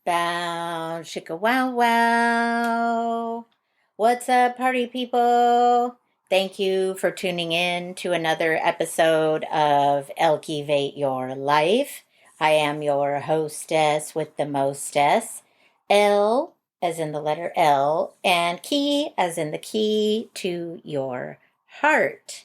Bow, chicka wow wow. What's up, party people? Thank you for tuning in to another episode of Elkivate Your Life. I am your hostess with the mostess, L as in the letter L, and key as in the key to your heart.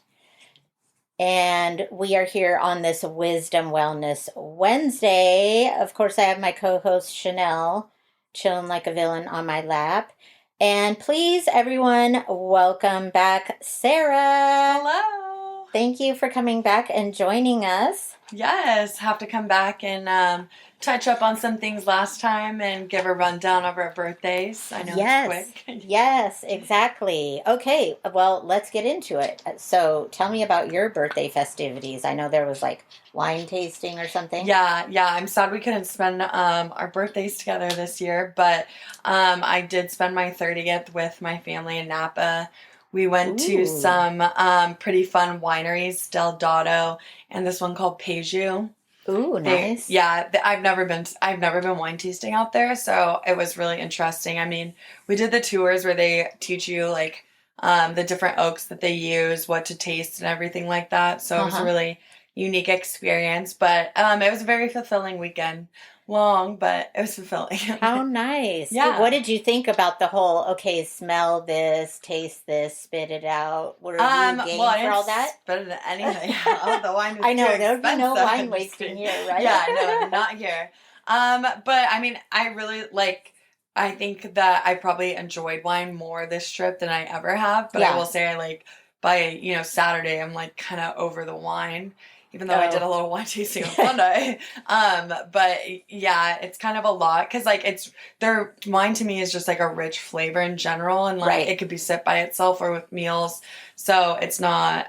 And we are here on this Wisdom Wellness Wednesday. Of course, I have my co host Chanel chilling like a villain on my lap. And please, everyone, welcome back Sarah. Hello. Thank you for coming back and joining us. Yes, have to come back and touch up on some things last time and give a rundown of our birthdays. I know Yes, it's quick. yes, exactly. Okay, well, let's get into it. So tell me about your birthday festivities. I know there was like wine tasting or something. Yeah, I'm sad we couldn't spend our birthdays together this year, but I did spend my 30th with my family in Napa. We went to Ooh, some pretty fun wineries, Dotto and this one called Peju. ooh, nice. I've never been wine tasting out there, so it was really interesting. I mean, we did the tours where they teach you like the different oaks that they use, what to taste and everything like that. So it was a Uh-huh. really unique experience, but it was a very fulfilling weekend. Long, but it was fulfilling. How nice. What Yeah. did you think about the whole, okay, smell this, taste this, spit it out? Were you Well, game I for didn't all that? spend anything. Oh, the wine was I too know, there would be expensive. no wine I'm just wasting kidding. here, right? Yeah, no, not here. But I mean, I really like. I think that I probably enjoyed wine more this trip than I ever have. But I Yeah. will say, I like by Saturday, I'm like kind of over the wine. Even though I did Oh, a little wine tasting on Sunday, but yeah, it's kind of a lot because like their wine to me is just like a rich flavor in general, and like right. it could be sipped by itself or with meals. So it's not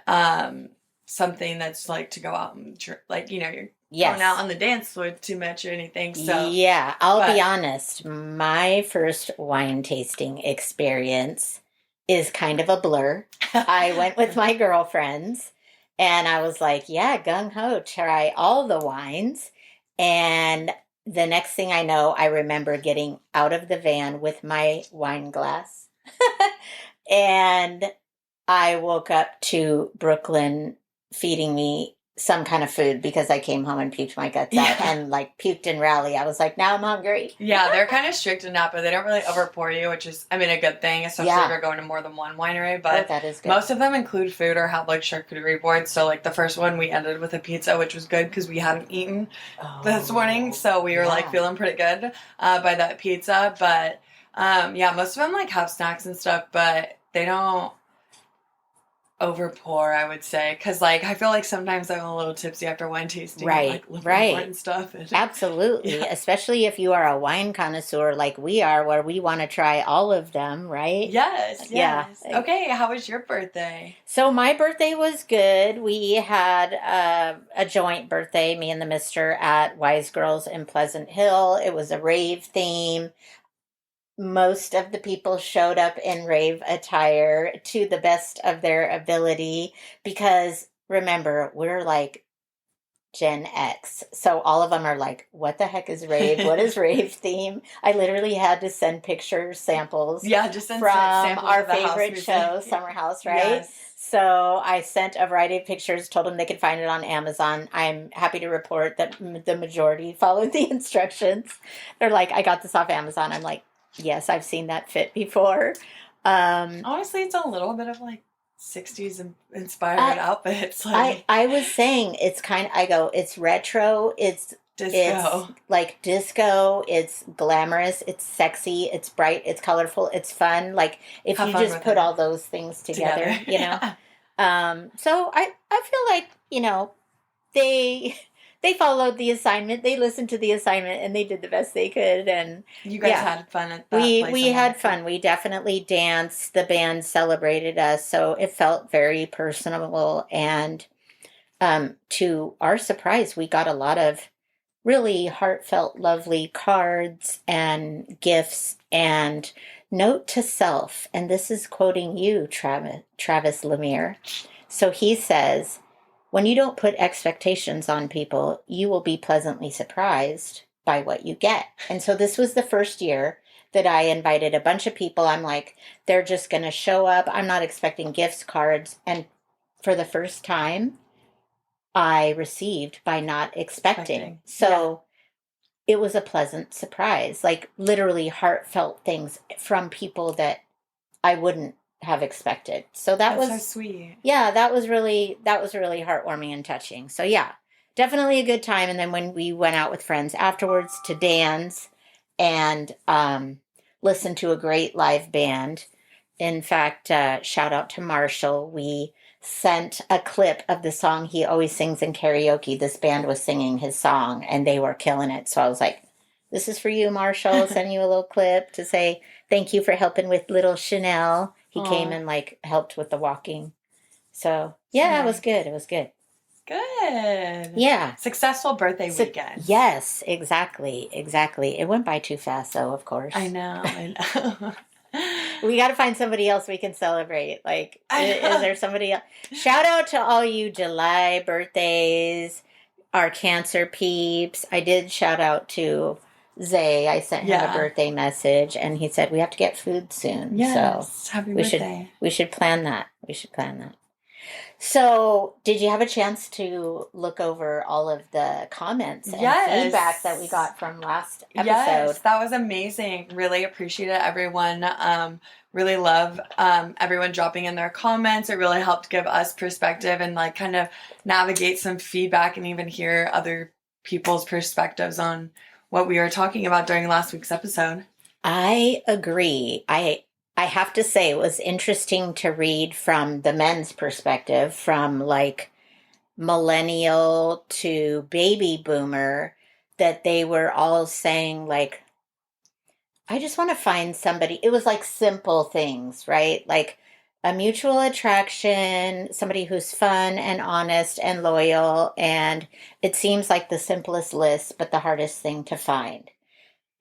something that's like to go out and like you're going out Yes. on the dance floor too much or anything. So, Yeah, I'll be but honest. My first wine tasting experience is kind of a blur. I went with my girlfriends and I was like, yeah, gung ho, try all the wines. And the next thing I know, I remember getting out of the van with my wine glass. And I woke up to Brooklyn feeding me some kind of food because I came home and puked my guts out yeah. and like puked in Raleigh. I was like, now I'm hungry. Yeah, they're kind of strict in Napa. They don't really overpour you, which is, I mean, a good thing, especially if Yeah. you're going to more than one winery. Oh, But that is good. most of them include food or have like charcuterie boards. So, like the first one, we ended with a pizza, which was good because we hadn't eaten this morning. Oh, So we were like yeah. feeling pretty good by that pizza. But yeah, most of them like have snacks and stuff, but they don't overpour, I would say, because like I feel like sometimes I'm a little tipsy after wine tasting and Right, like looking for it right. and stuff. And Absolutely. yeah, Especially if you are a wine connoisseur like we are, where we want to try all of them, right? yes, Yeah. yes. Okay, how was your birthday? So my birthday was good. We had a joint birthday, me and the mister at Wise Girls in Pleasant Hill. It was a rave theme. Most of the people showed up in rave attire to the best of their ability because remember, we're like Gen X. So all of them are like, what the heck is rave? What is rave theme? I literally had to send pictures, samples Yeah, just send from samples our of the house favorite show, music. Summer House, right? Yes. So I sent a variety of pictures, told them they could find it on Amazon. I'm happy to report that the majority followed the instructions. They're like, I got this off Amazon. I'm like, yes, I've seen that fit before. Um, Honestly, it's a little bit of like 60s inspired I, outfits, I like I was saying it's kind of, I go, it's retro, it's disco. like disco, it's glamorous, it's sexy, it's bright, it's colorful, it's fun. Like if Have you fun just with put it all those things together. together. Yeah. So I feel like, they they followed the assignment, they listened to the assignment and they did the best they could and You guys yeah. had fun at that We place in had Napa. fun. We definitely danced. The band celebrated us, so it felt very personable. And to our surprise, we got a lot of really heartfelt, lovely cards and gifts and note to self. And this is quoting you, Travis Lemire. So he says, when you don't put expectations on people, you will be pleasantly surprised by what you get. And so this was the first year that I invited a bunch of people. I'm like, they're just going to show up. I'm not expecting gifts, cards. And for the first time, I received by not expecting. So it was a pleasant surprise, like literally heartfelt things from people that I wouldn't have expected. So That's so sweet. yeah, that was really heartwarming and touching. So yeah, definitely a good time. And then when we went out with friends afterwards to dance and listen to a great live band. In fact, shout out to Marshall. We sent a clip of the song he always sings in karaoke. This band was singing his song and they were killing it. So I was like, this is for you, Marshall. Send you a little clip to say thank you for helping with little Chanel. He came and like helped with the walking. So yeah, it was good. It was good. Good. Yeah. Successful birthday weekend. Yes, exactly. Exactly. It went by too fast though, of course. I know. We got to find somebody else we can celebrate. Like, is there somebody else? Shout out to all you July birthdays, our Cancer peeps. I did shout out to Zay. I sent him a birthday message, and he said we have to get food soon. Yes, so happy birthday. We should plan that. We should plan that. So, did you have a chance to look over all of the comments and feedback that we got from last episode? Yes, that was amazing. Really appreciate it, everyone. Really love everyone dropping in their comments. It really helped give us perspective and like kind of navigate some feedback and even hear other people's perspectives on what we were talking about during last week's episode. I agree. I have to say, it was interesting to read from the men's perspective, from like millennial to baby boomer, that they were all saying, like, I just want to find somebody. It was like simple things, right? Like a mutual attraction, somebody who's fun and honest and loyal. And it seems like the simplest list, but the hardest thing to find.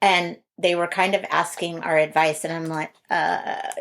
And they were kind of asking our advice, and I'm like,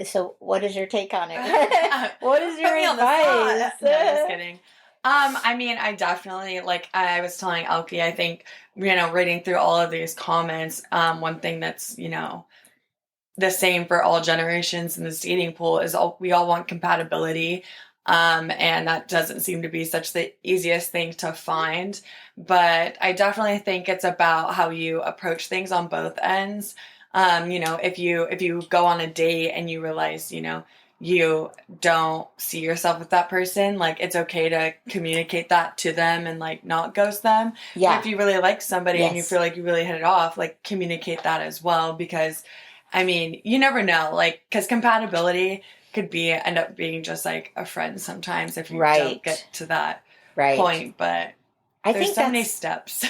so what is your take on it? What is your advice? No, just kidding. I mean, I definitely, like I was telling Elke, I think, reading through all of these comments, one thing that's, the same for all generations in this dating pool is we all want compatibility. And that doesn't seem to be such the easiest thing to find. But I definitely think it's about how you approach things on both ends. If you go on a date and you realize, you don't see yourself with that person, like it's okay to communicate that to them and like not ghost them. Yeah. But if you really like somebody and you feel like you really hit it off, like communicate that as well, because I mean, you never know, like, because compatibility could end up being just like a friend sometimes if you don't get to that point. But there's so many steps.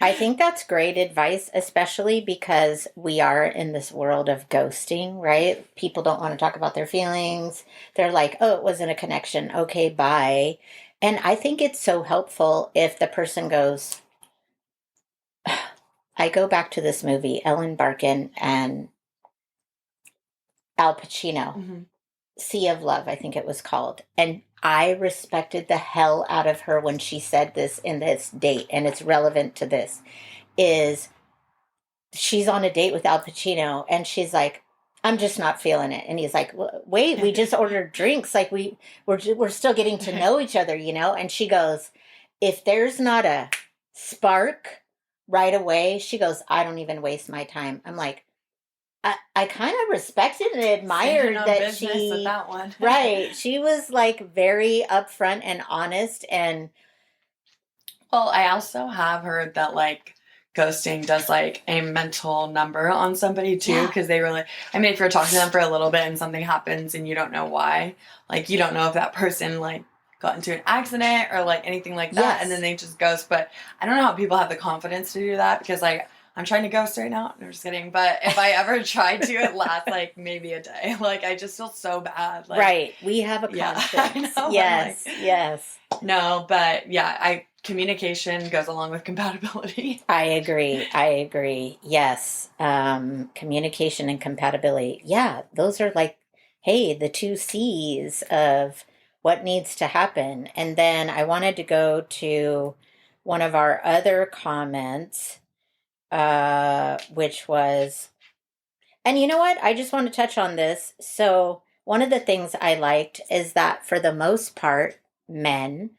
I think that's great advice, especially because we are in this world of ghosting, right? People don't want to talk about their feelings. They're like, oh, it wasn't a connection. Okay, bye. And I think it's so helpful if the person goes, I go back to this movie, Ellen Barkin and Al Pacino, Sea of Love, I think it was called. And I respected the hell out of her when she said this in this date, and it's relevant to this, is she's on a date with Al Pacino, and she's like, I'm just not feeling it. And he's like, wait, we just ordered drinks. Like we're still getting to know each other, And she goes, if there's not a spark right away, she goes, I don't even waste my time. I'm like, I kind of respected and admired that she, with that one. Right. She was like very upfront and honest. And well, I also have heard that like ghosting does like a mental number on somebody too, because they really, I mean, if you're talking to them for a little bit and something happens and you don't know why, like you don't know if that person like got into an accident or like anything like that, and then they just ghost. But I don't know how people have the confidence to do that, because like I'm trying to ghost right now. No, I'm just kidding. But if I ever tried to, it lasts like maybe a day. Like I just feel so bad. Like, right. We have a conscience. I know, yes. Like, yes. No, but yeah, communication goes along with compatibility. I agree. Yes. Communication and compatibility. Yeah. Those are like, hey, the 2 C's of what needs to happen. And then I wanted to go to one of our other comments. which was, and you know what? I just want to touch on this. So, one of the things I liked is that for the most part, men,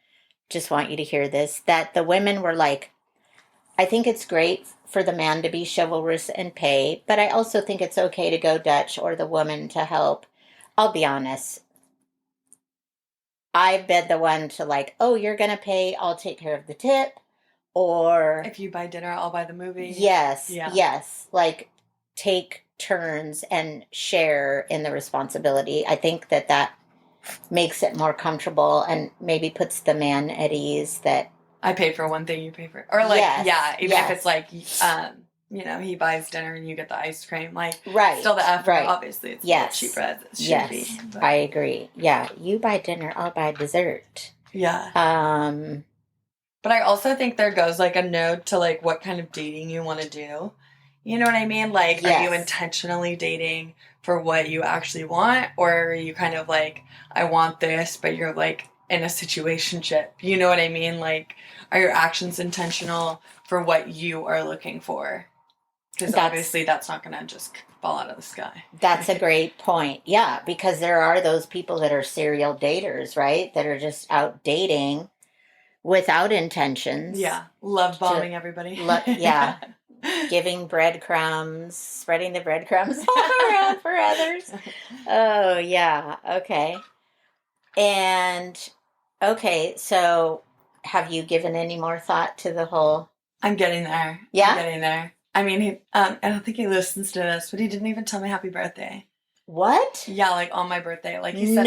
just want you to hear this, that the women were like, I think it's great for the man to be chivalrous and pay, but I also think it's okay to go Dutch or the woman to help. I'll be honest. I've been the one to like, oh, you're going to pay, I'll take care of the tip. Or, If you buy dinner, I'll buy the movie. yes, Yeah. yes. Like, take turns and share in the responsibility. I think that that makes it more comfortable and maybe puts the man at ease that I pay for one thing, you pay for, or like, yes, yeah, even if yes. it's like, you know, he buys dinner and you get the ice cream, like, Right, still the effort, right. obviously, it's Yes. a little cheaper as it should Yes, be. But, I agree. Yeah, you buy dinner, I'll buy dessert. yeah. Um, But I also think there goes like a note to like what kind of dating you want to do. You know what I mean? Like, are you yes. intentionally dating for what you actually want? Or are you kind of like, I want this, but you're like in a situationship? You know what I mean? Like, are your actions intentional for what you are looking for? Because That's- obviously that's not going to just fall out of the sky. That's a great point. Yeah, because there are those people that are serial daters, right? That are just out dating without intentions. Yeah. Love bombing everybody. Yeah. Giving breadcrumbs, spreading the breadcrumbs all around for others. Oh, yeah. Okay. And, okay, so have you given any more thought to the whole? I'm getting there. Yeah? I'm getting there. I mean, he, I don't think he listens to this, but he didn't even tell me happy birthday. What? Yeah, like on my birthday. Like he said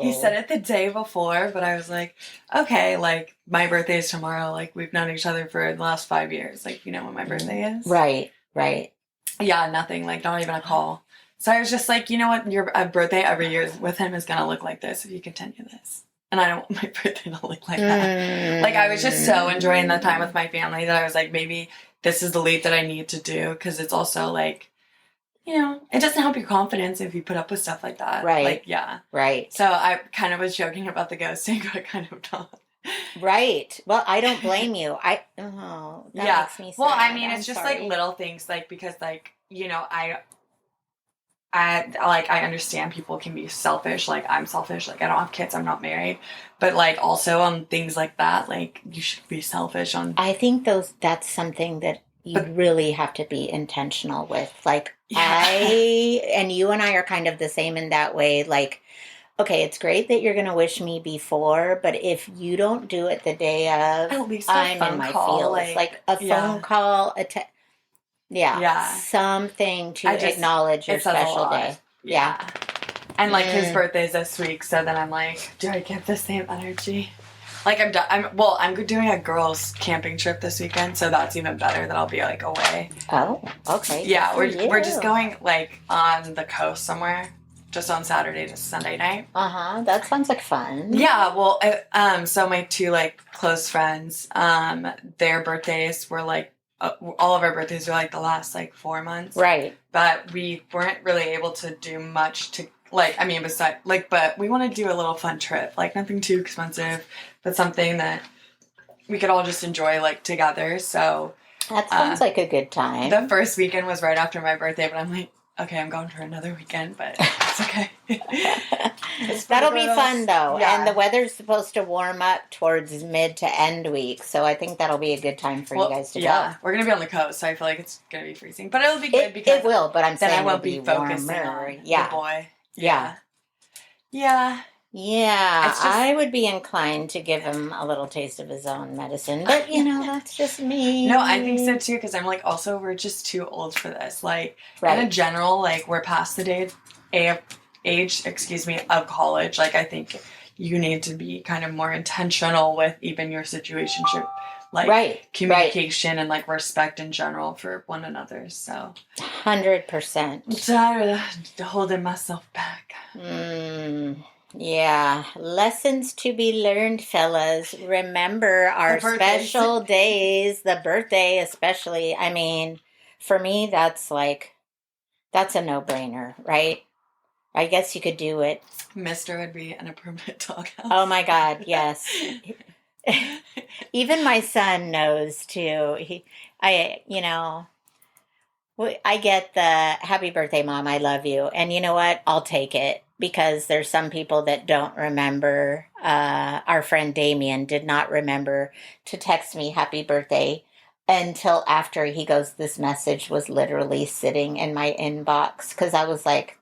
he said it the day before, but I was like, okay, like my birthday is tomorrow. Like we've known each other for the last 5 years. Like, you know when my birthday is? Right, right. Yeah, nothing. Like not even a call. So I was just like, you know what? Your birthday every year with him is gonna look like this if you continue this. And I don't want my birthday to look like that. Like I was just so enjoying the time with my family that I was like, maybe this is the leap that I need to do because it's also like, you know, it doesn't help your confidence if you put up with stuff like that. Right. Like, yeah. Right. So I kind of was joking about the ghosting, but kind of not. Right. Well, I don't blame you. That makes me sad. Well, I mean, it's I'm just sorry. like little things, like, because, like, you know, I understand people can be selfish. Like, I'm selfish. Like, I don't have kids. I'm not married. But, like, also on things like that, like, you should be selfish on. I think that's something that you really have to be intentional with. Like, Yeah. and you and I are kind of the same in that way. Like, okay, it's great that you're going to wish me before, but if you don't do it the day of, At least a I'm phone in my call, feels. Like a phone call, something to acknowledge your it says a special lot. day. Yeah. And like his birthday's this week, so then I'm like, do I give the same energy? Like I'm doing a girls' camping trip this weekend, so that's even better that I'll be like away. Oh, okay. Yeah, we're just going like on the coast somewhere, just on Saturday to Sunday night. That sounds like fun. Yeah, well, so my two like close friends, their birthdays were like all of our birthdays were like the last like 4 months, right? But we weren't really able to do much to like. I mean, besides like, but we want to do a little fun trip, like nothing too expensive, but something that we could all just enjoy like together. So that sounds like a good time. The first weekend was right after my birthday, but I'm like, okay, I'm going for another weekend, but it's okay. That'll be fun though. Yeah. And the weather's supposed to warm up towards mid to end week, so I think that'll be a good time for you guys to go. Yeah, we're gonna be on the coast, so I feel like it's gonna be freezing, but it'll be good because it will. But I'm saying then I won't be focusing warmer. on the boy. Yeah. I would be inclined to give him a little taste of his own medicine, but you know that's just me. No, I think so too, because I'm like, also we're just too old for this. Like in general, like we're past the age of college. Like I think you need to be kind of more intentional with even your situationship, like communication and like respect in general for one another. So 100%. I'm tired of holding myself back. Yeah, lessons to be learned, fellas. Remember our special days, the birthday especially. I mean, for me, that's a no-brainer, right? I guess you could do it. Mister would be an improvement doghouse. Oh my God, yes. Even my son knows too. Well, I get the happy birthday, mom. I love you. And you know what? I'll take it because there's some people that don't remember. Our friend Damien did not remember to text me happy birthday until after he goes, this message was literally sitting in my inbox because I was like,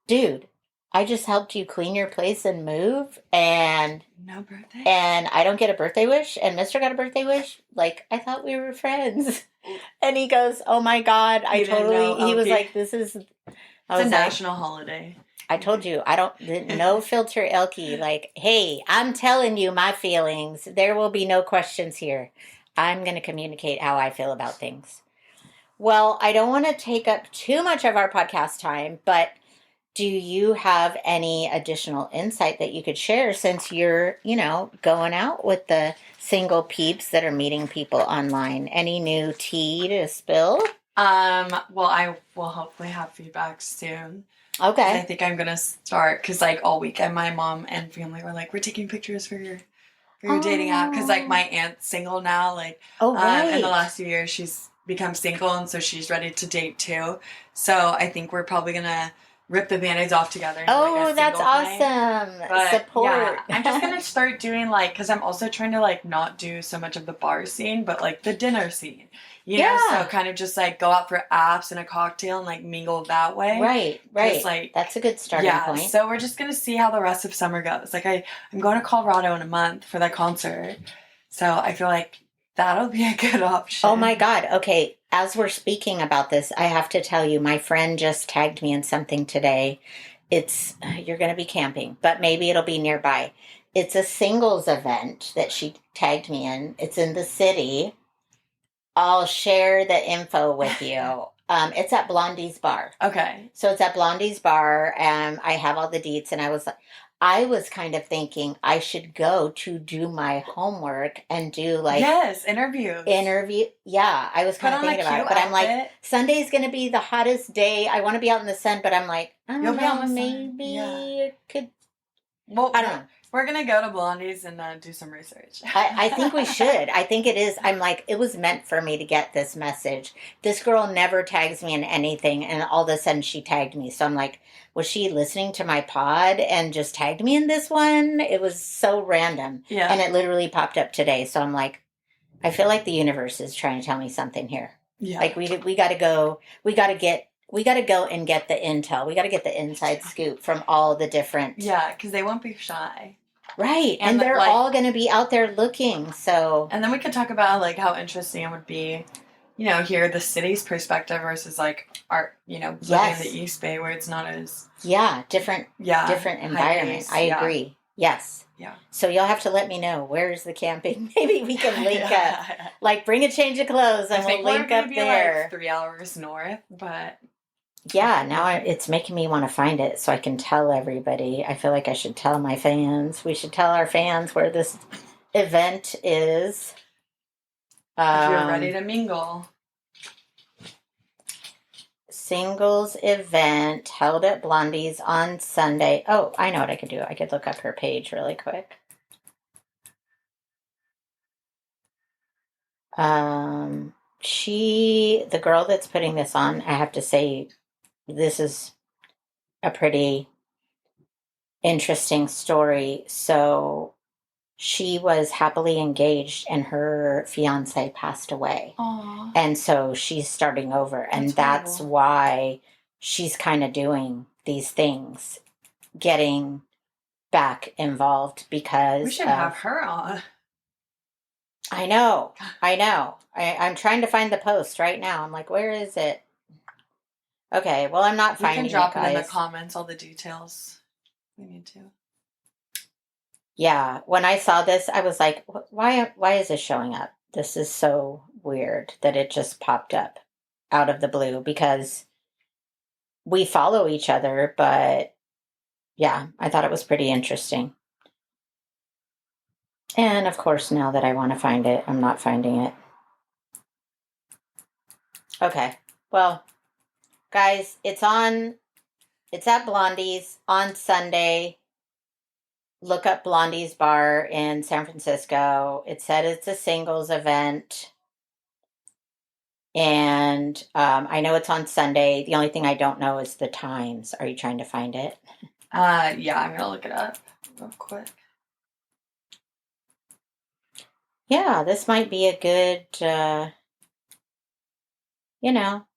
dude, I just helped you clean your place and move. No birthday? And I don't get a birthday wish, and Mister got a birthday wish. Like, I thought we were friends. And he goes, "Oh my God, I You didn't know, totally," he was Elke? like, "This is," I It's a was like, national holiday. I told you, I don't, no filter, Elkie. Like, hey, I'm telling you my feelings. There will be no questions here. I'm going to communicate how I feel about things. Well, I don't want to take up too much of our podcast time, but do you have any additional insight that you could share since you're, going out with the single peeps that are meeting people online? Any new tea to spill? Well, I will hopefully have feedback soon. Okay. I think I'm gonna start because like all weekend my mom and family were like, we're taking pictures for your dating app because like my aunt's single now. Like, Oh, right. in the last few years she's become single and so she's ready to date too. So I think we're probably gonna rip the band-aids off together. And Oh, like a that's single thing. awesome. But Support. yeah, I'm just gonna start doing like because I'm also trying to like not do so much of the bar scene, but like the dinner scene. You know, so kind of just like go out for apps and a cocktail and like mingle that way. Right. Like, that's a good starting point. So we're just gonna see how the rest of summer goes. Like I'm going to Colorado in a month for that concert. So I feel like that'll be a good option. Oh my God. Okay. As we're speaking about this, I have to tell you, my friend just tagged me in something today. You're going to be camping, but maybe it'll be nearby. It's a singles event that she tagged me in. It's in the city. I'll share the info with you. It's at Blondie's Bar. Okay. So it's at Blondie's Bar, and I have all the deets, and I was kind of thinking I should go to do my homework and do like interview. Yeah, I was kind of thinking about it, but I'm like, Sunday's going to be the hottest day. I want to be out in the sun, but I'm like, I don't know, maybe it could. Well, I don't know. We're going to go to Blondie's and do some research. I think we should. I think it is. I'm like, it was meant for me to get this message. This girl never tags me in anything, and all of a sudden she tagged me. So I'm like, was she listening to my pod and just tagged me in this one? It was so random. Yeah. And it literally popped up today. So I'm like, I feel like the universe is trying to tell me something here. Yeah. Like we got to go. We got to go and get the intel. We got to get the inside scoop from all the different. Yeah, because they won't be shy. Right. And they're all going to be out there looking. So. And then we could talk about like how interesting it would be, hear the city's perspective versus like our, living in the East Bay where it's not as. Yeah. Different environment. I agree. Yes. Yeah. So you'll have to let me know where's the camping. Maybe we can link up. Like bring a change of clothes and we'll link up there. Like 3 hours north, but. Yeah, now it's making me want to find it so I can tell everybody. I feel like I should tell my fans. We should tell our fans where this event is. If you're ready to mingle. Singles event held at Blondie's on Sunday. Oh, I know what I could do. I could look up her page really quick. The girl that's putting this on, I have to say, this is a pretty interesting story. So she was happily engaged and her fiance passed away. Aww. And so she's starting over. And that's why she's kind of doing these things, getting back involved because we should have her on. I know. I'm trying to find the post right now. I'm like, where is it? Okay, well, I'm not finding it, guys. You can drop it in the comments, all the details we need to. Yeah, when I saw this, I was like, why is this showing up? This is so weird that it just popped up out of the blue because we follow each other, but yeah, I thought it was pretty interesting. And of course, now that I want to find it, I'm not finding it. Okay, well, guys, it's at Blondie's on Sunday. Look up Blondie's Bar in San Francisco. It said it's a singles event. And I know it's on Sunday. The only thing I don't know is the times. Are you trying to find it? Yeah, I'm gonna look it up real quick. Yeah, this might be a good,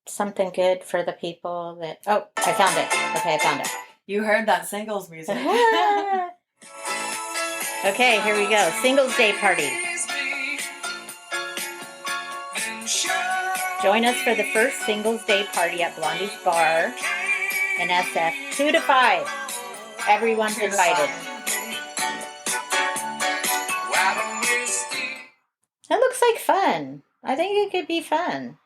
something good for the people that. Oh, I found it. Okay, I found it. You heard that singles music. Okay, here we go. Singles Day Party. Join us for the first Singles Day Party at Blondie's Bar in SF, 2 to 5. Everyone's invited. That looks like fun. I think it could be fun.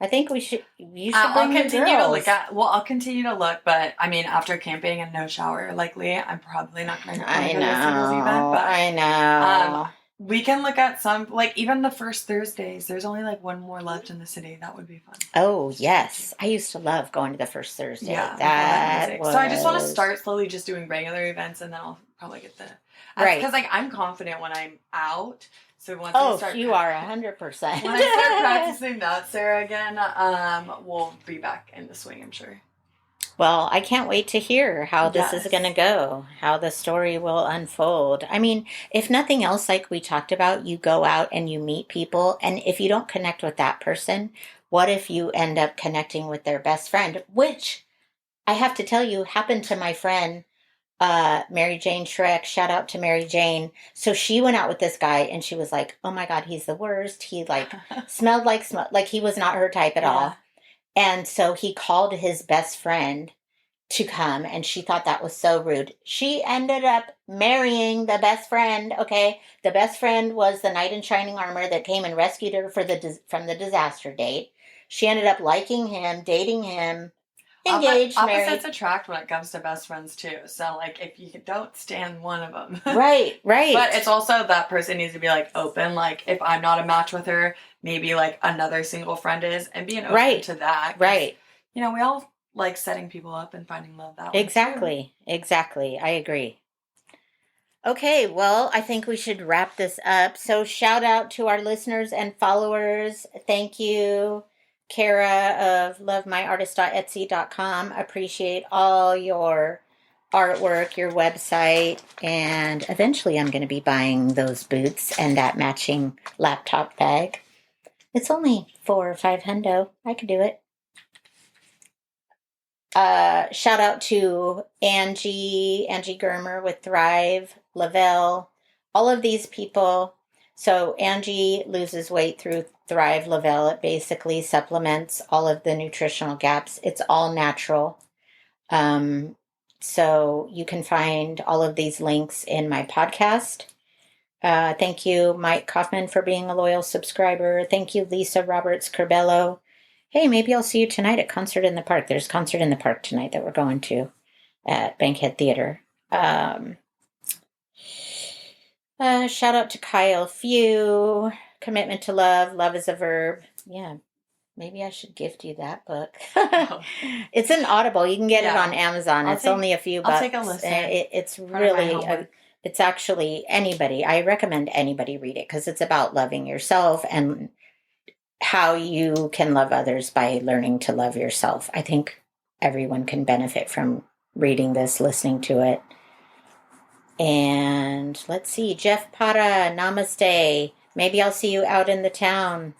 I think you should bring your girls. I'll continue to look, but I mean, after camping and no shower, likely, I'm probably not going to go to a singles event. But I know. We can look at some, like even the first Thursdays. There's only like one more left in the city. That would be fun. Oh yes, I used to love going to the first Thursday. Yeah, that was... So I just want to start slowly, just doing regular events, and then I'll probably get right, because like I'm confident when I'm out. So once you are 100%. When I start practicing that, Sarah, again, we'll be back in the swing, I'm sure. Well, I can't wait to hear how this is going to go, how the story will unfold. I mean, if nothing else, like we talked about, you go out and you meet people, and if you don't connect with that person, what if you end up connecting with their best friend, which I have to tell you happened to my friend Mary Jane Shrek. Shout out to Mary Jane. So she went out with this guy and she was like, oh my God, he's the worst. He like smelled like he was not her type at all. And so he called his best friend to come, and she thought that was so rude. She ended up marrying the best friend. Okay. The best friend was the knight in shining armor that came and rescued her from the disaster date. She ended up liking him, dating him. Engaged, married. Opposites attract when it comes to best friends too. So like if you don't stand one of them. Right. But it's also that person needs to be like open. Like if I'm not a match with her, maybe like another single friend is, and being open to that. Right. We all like setting people up and finding love that way. Exactly. I agree. Okay, well, I think we should wrap this up. So shout out to our listeners and followers. Thank you. Kara of lovemyartist.etsy.com. Appreciate all your artwork, your website, and eventually I'm going to be buying those boots and that matching laptop bag. It's only $4 or $5. I could do it. Shout out to Angie Germer with Thrive, Lavelle, all of these people. So Angie loses weight through Thrive Lavelle. It basically supplements all of the nutritional gaps. It's all natural. So you can find all of these links in my podcast. Thank you, Mike Kaufman, for being a loyal subscriber. Thank you, Lisa Roberts-Corbello. Hey, maybe I'll see you tonight at Concert in the Park. There's Concert in the Park tonight that we're going to at Bankhead Theater. Shout out to Kyle Few. Commitment to Love. Love is a Verb. Yeah, maybe I should gift you that book. It's an Audible. You can get it on Amazon. It's only a few bucks. I'll take a listen. It's really, it's actually anybody. I recommend anybody read it because it's about loving yourself and how you can love others by learning to love yourself. I think everyone can benefit from reading this, listening to it. And let's see, Jeff Pata, namaste. Maybe I'll see you out in the town.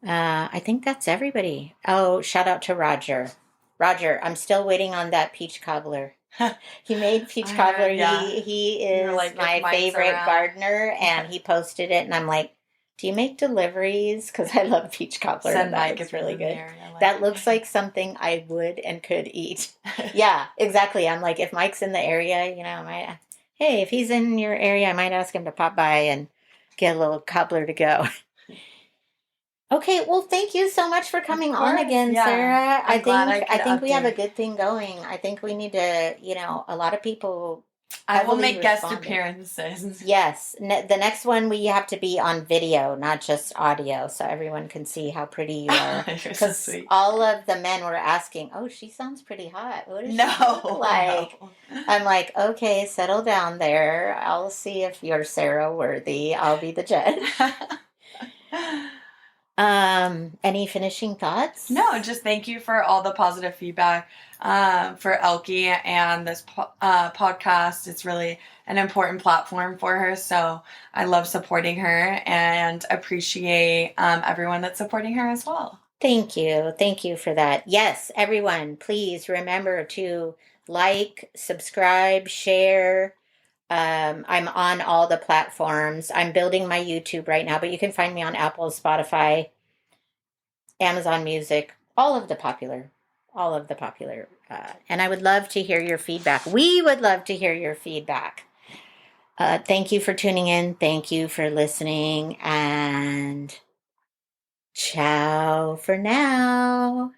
I think that's everybody. Oh, shout out to Roger. Roger, I'm still waiting on that peach cobbler. He made peach cobbler. He is like my favorite gardener, and he posted it, and I'm like, do you make deliveries? Because I love peach cobbler. Send Mike. It's really good. That looks like something I would and could eat. Yeah, exactly. I'm like, if Mike's in the area, hey, if he's in your area, I might ask him to pop by and get a little cobbler to go. Okay, well, thank you so much for coming on again, Sarah. I think we have a good thing going. I think we need to, a lot of people. I will make guest appearances. Yes. The next one, we have to be on video, not just audio, so everyone can see how pretty you are. You're so sweet. All of the men were asking, oh, she sounds pretty hot. What does she look like? No. I'm like, okay, settle down there. I'll see if you're Sarah worthy. I'll be the judge. Any finishing thoughts? No, just thank you for all the positive feedback for Elke and this podcast. It's really an important platform for her. So I love supporting her and appreciate everyone that's supporting her as well. Thank you. Thank you for that. Yes, everyone, please remember to like, subscribe, share. I'm on all the platforms. I'm building my YouTube right now, but you can find me on Apple, Spotify, Amazon Music, all of the popular. And I would love to hear your feedback. We would love to hear your feedback. Thank you for tuning in. Thank you for listening. And ciao for now.